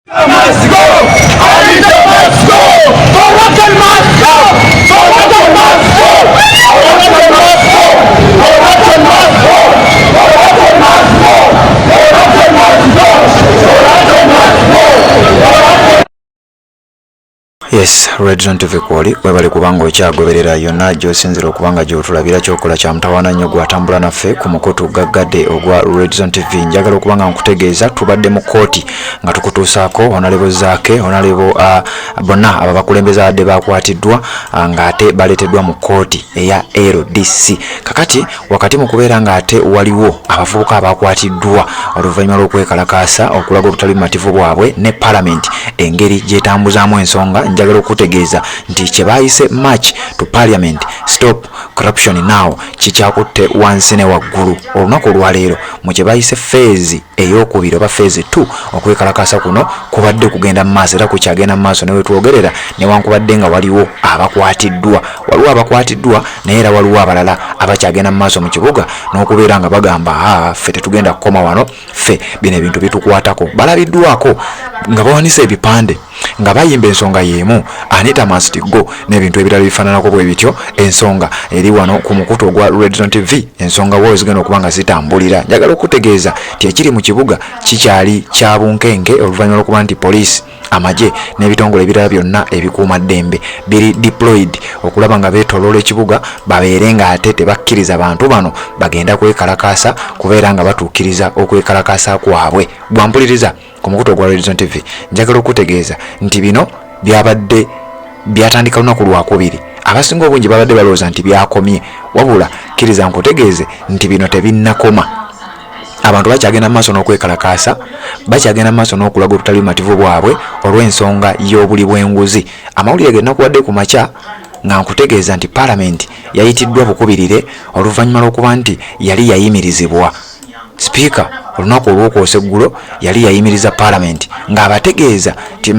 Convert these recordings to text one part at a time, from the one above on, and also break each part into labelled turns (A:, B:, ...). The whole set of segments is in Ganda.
A: Must go! Arlington must go! Toronto must go! Toronto must go! Toronto must go! Toronto must go! Toronto must go! Toronto must go! Toronto must go!
B: Yes, Red Zone TV kwoli webali kubanga okyagoberera yonna gy'osinzira okubanga gy'otulabira kyokola kya mutawaana nnyo gwatambula naffe ku mukutu gaggadde ogwa Red Zone TV. Njagala okubanga nkutegeeza tubadde mu kooti nga tukutuusaako Honorable Zaake, Honorable bonna abo bakulembeze abadde bakwatiddwa ng'ate baleeteddwa mu kooti eya LDC. Kakati wakati mu kubeera ng'ate waliwo abavubuka abakwatiddwa oluvannyuma lw'okwekalakaasa okulaga obutali bumativu bwabwe ne Parliament engeri gy'etambuzaamu ensonga. Njagala okutegeeza nti kye bayise March to Parliament Stop Corruption Now kikyakutte wansi ne waggulu olunaku olwaleero mu kye bayise phase ey'okubiri oba phase 2 okwekalakasa kuno kubadde kugenda mu maaso era kukyagenda mu maaso ne wetwogerera newankubadde nga waliwo abakwatiddwa naye era waliwo abalala abakyagenda mu maaso mu kibuga n'okubeera nga bagamba ffe tetugenda kukoma wano, ffe bino ebintu bitukwatako. Balabiddwako nga bawanise ebipande nga bayimba ensonga yemu Anita must go n'ebintu ebirala bifaananako bwe bityo. Ensonga eri wano ku mukutu ogwa Red Zone TV, ensonga wo zigenda okubanga zitambulira. Njagala okutegeeza nti ekiri mu kibuga kikyali kya bunkenke oluvannyuma lw'okuba nti poliisi, amagye n'ebitongole ebirala byonna ebikuuma ddembe biri deployed okulaba nga beetoloola ekibuga babeere nga ate tebakkiriza bantu bano bagenda kwekalakaasa kubeera nga batuukiriza okwekalakaasa kwabwe. Bwampuliriza ku mukutu ogwa Red Zone TV, njagala okutegeeza nti bino byabadde byatandika lunaku lwakubiri. Abasinga obungi babadde balowooza nti byakomye, wabula kkiriza nkutegeeze nti bino tebinnakoma. Abantu bakyagenda mu maaso n'okwekalakaasa, bakyagenda mu maaso n'okulaga obutali bumativu bwabwe olw'ensonga y'obuli bw'enguzi. Amawulire ge nakuwadde ku makya nga nkutegeeza nti Parliament yayitiddwa bukubirire oluvannyuma lw'okuba nti yali yayimirizibwa. Speaker olunaku olw'okwosa eggulo yali yayimiriza Parliament ng'abategeeza nti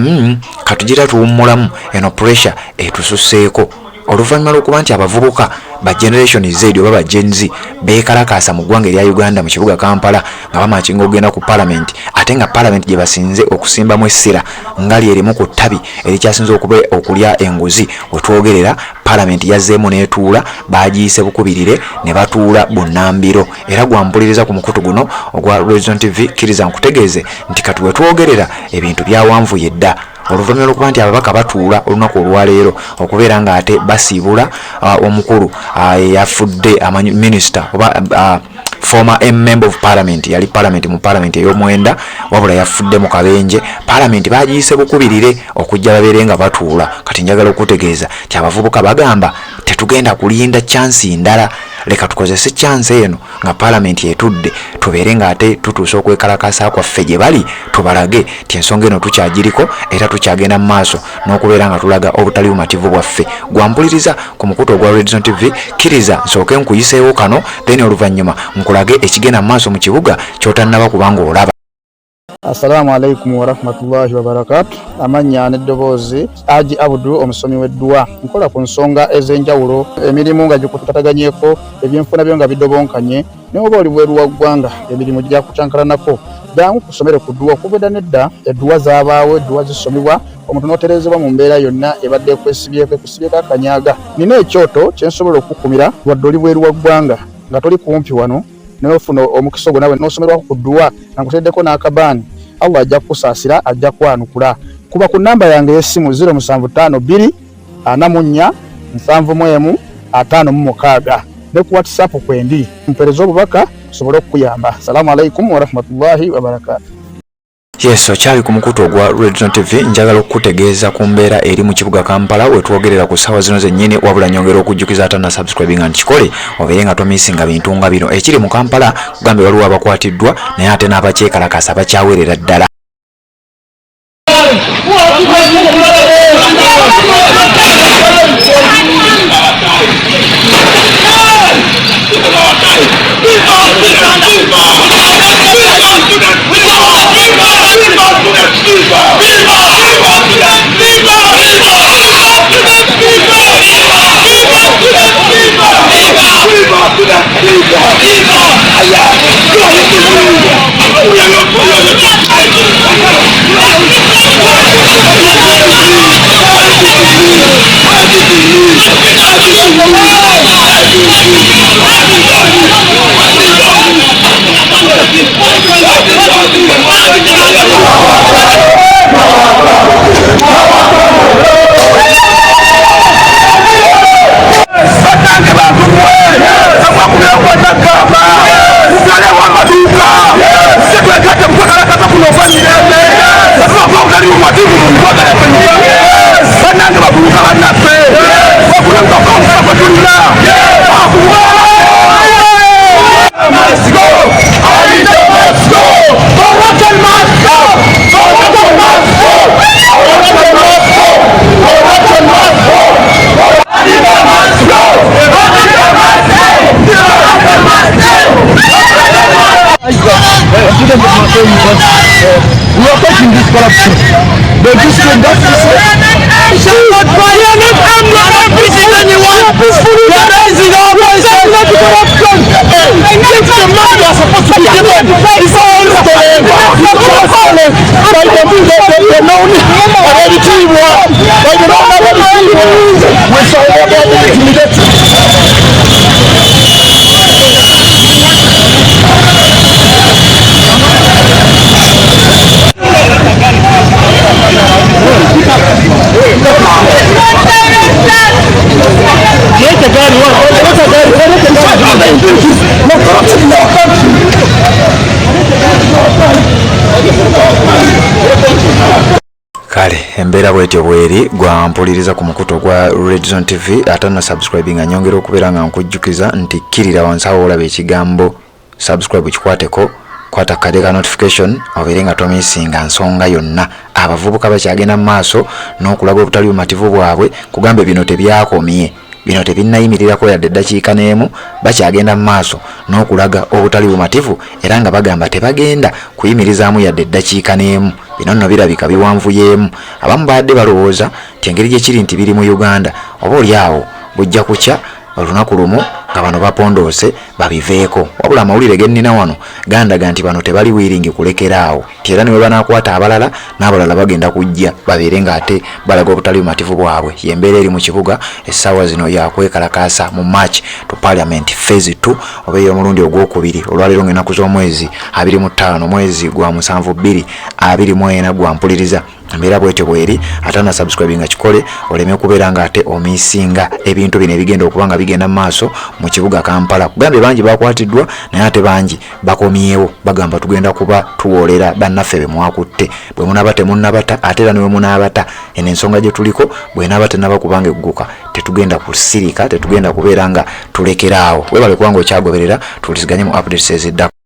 B: katugira tuwummulamu eno pressure etususseeko oluvannyuma lw'okuba nti abavubuka ba Generation Z oba ba Gen Z beekalakaasa mu ggwanga erya Uganda mu kibuga Kampala nga bamakinga okugenda ku Parliament, ate nga Parliament gye basinze okusimbamu essira nga lyerimu ku ttabi erikyasinze okulya enguzi. Wetwogerera Parliament yazzeemu n'etuula, bagiyise bukubirire ne batuula bunnambiro. Era gwampuliriza ku mukutu guno ogwa Red Zone TV, kkiriza nkutegeeze nti kati wetwogerera ebintu byawanvuye dda oluvannyuma lw'okuba nti ababaka batuula olunaku olwaleero okubeera nga ate basiibula omukulu yafudde minisita oba former member of Parliament, yali Parliament mu Parliament ey'omwenda wabula yafudde mu kabenje. Parliament bagiyise bukubirire okujja babeere nga batuula. Kati njagala okutegeeza nti abavubuka bagamba tetugenda kulinda chansi ndala, leka tukozese chance eno nga Parliament etudde tubeere nga ate tutuusa okwekalakaasa kwaffe gye bali tubalage nti ensonga eno tukyagiriko era tukyagenda mu maaso n'okubeera nga tulaga obutali bumativu bwaffe. Gwampuliriza ku mukutu ogwa Red Zone TV, kkiriza nsooke nkuyiseewo kano then oluvannyuma nkulage ekigenda mu maaso mu kibuga ky'otannaba kubanga olaba.
C: Assalamu alaikum wa rahmatullahi wa barakatuh. Amanya n'eddoboozi Haji Abdu omusomi w'eddua. Nkola ku nsonga ez'enjawulo, emirimu nga gikutataganyeko, ebyenfuna byo nga bidobonkanye, ne oba oli bweru wa ggwanga emirimu gya kucankalanako. Jangu kusomere ku ddua okubeda nedda eddua zaabaawo, eddua zisomibwa omuntu n'oterezebwa mu mbeera yonna ebadde ekwesibyeko akanyaga. Nina ekyoto kye nsobola okukumira wadde oli bweru wa ggwanga nga toli kumpi wano n'ofuna omukisa ogwo nawe n'osomerwako ku ddua nga nkuteddeko n'akabaani. Allah ajja kukusaasira, ajja kwanukula. Kuba ku namba yange y'essimu 0752 44 71 56 ne ku WhatsApp kwendi mpereza obubaka sobole okuyamba. Assalamu alaikum wa rahmatullahi wa barakatuh.
B: Yes, okyali ku mukutu ogwa Red Zone TV, njagala okutegeeza ku mbeera eri mu kibuga Kampala wetwogerera ku ssaawa zino zennyini, wabula nyongera okujjukiza atana subscribing and kikole obeere nga tomisinga bintu nga bino. Ekiri mu Kampala kugambe waliwo abakwatiddwa naye ate n'abakyekalakasa bakyawerera ddala.
A: Viva! We are fighting this corruption. The district justice shall not violate and not visit anyone. We are raising our voices not to corruption. And if the man you are supposed to be given is all stolen, by the people that they know already to you by the number of people we shall not be intimidated.
B: Kale embeera bwetyo bweri gwampuliriza ku mukuto gwa Red Zone TV atana subscribing anyongera okubeera nga nkujjukiza nti kirira wansi awo olaba ekigambo subscribe kikwateko kwata kade ka notification obeere nga tomisinga nsonga yonna abavubuka bakyagenda mu maaso n'okulaga obutali bumativu bwabwe kugambe bino tebyakomye bino tebinnayimirirako yadde eddakiika n'emu bakyagenda mu maaso n'okulaga obutali bumativu era nga bagamba tebagenda kuyimirizaamu yadde eddakiika n'emu bino nno birabika biwanvuyeemu abamu badde balowooza nti engeri gye kiri nti biri mu Uganda oba oli awo bujja kukya olunaku lumu nga bano bapondoose babiveeko wabula amawulire gennina wano gandaga nti bano tebali wiringi kulekeraawo ti era niwe banaakwata abalala n'abalala bagenda kujja babeere ng'ate balaga obutali bumativu bwabwe yembeera eri mu kibuga essaawa zino yakwekalakaasa mu March to Parliament Phase 2 obeera omulundi ogwokubiri olwaleero ng'ennaku z'omwezi 25 mwezi gwa 7 2024 gwampuliriza embeera bwetyo bweri atana subscribing akikole oleme kubeera ng'ate omisinga ebintu bino ebigenda okuba nga bigenda mu maaso mu kibuga Kampala kugambe bangi bakwatiddwa naye ate bangi bakomyewo bagamba tugenda kuba tuwoolera bannaffe be mwakutte bwe munaba temunnabata ate era niwe munaabata eno ensonga gye tuliko bwe naaba tenaba kubanga egguka tetugenda kusirika tetugenda kubeera nga tulekeraawo webale kubanga okyagoberera tuwuliziganye mu updates eziddako.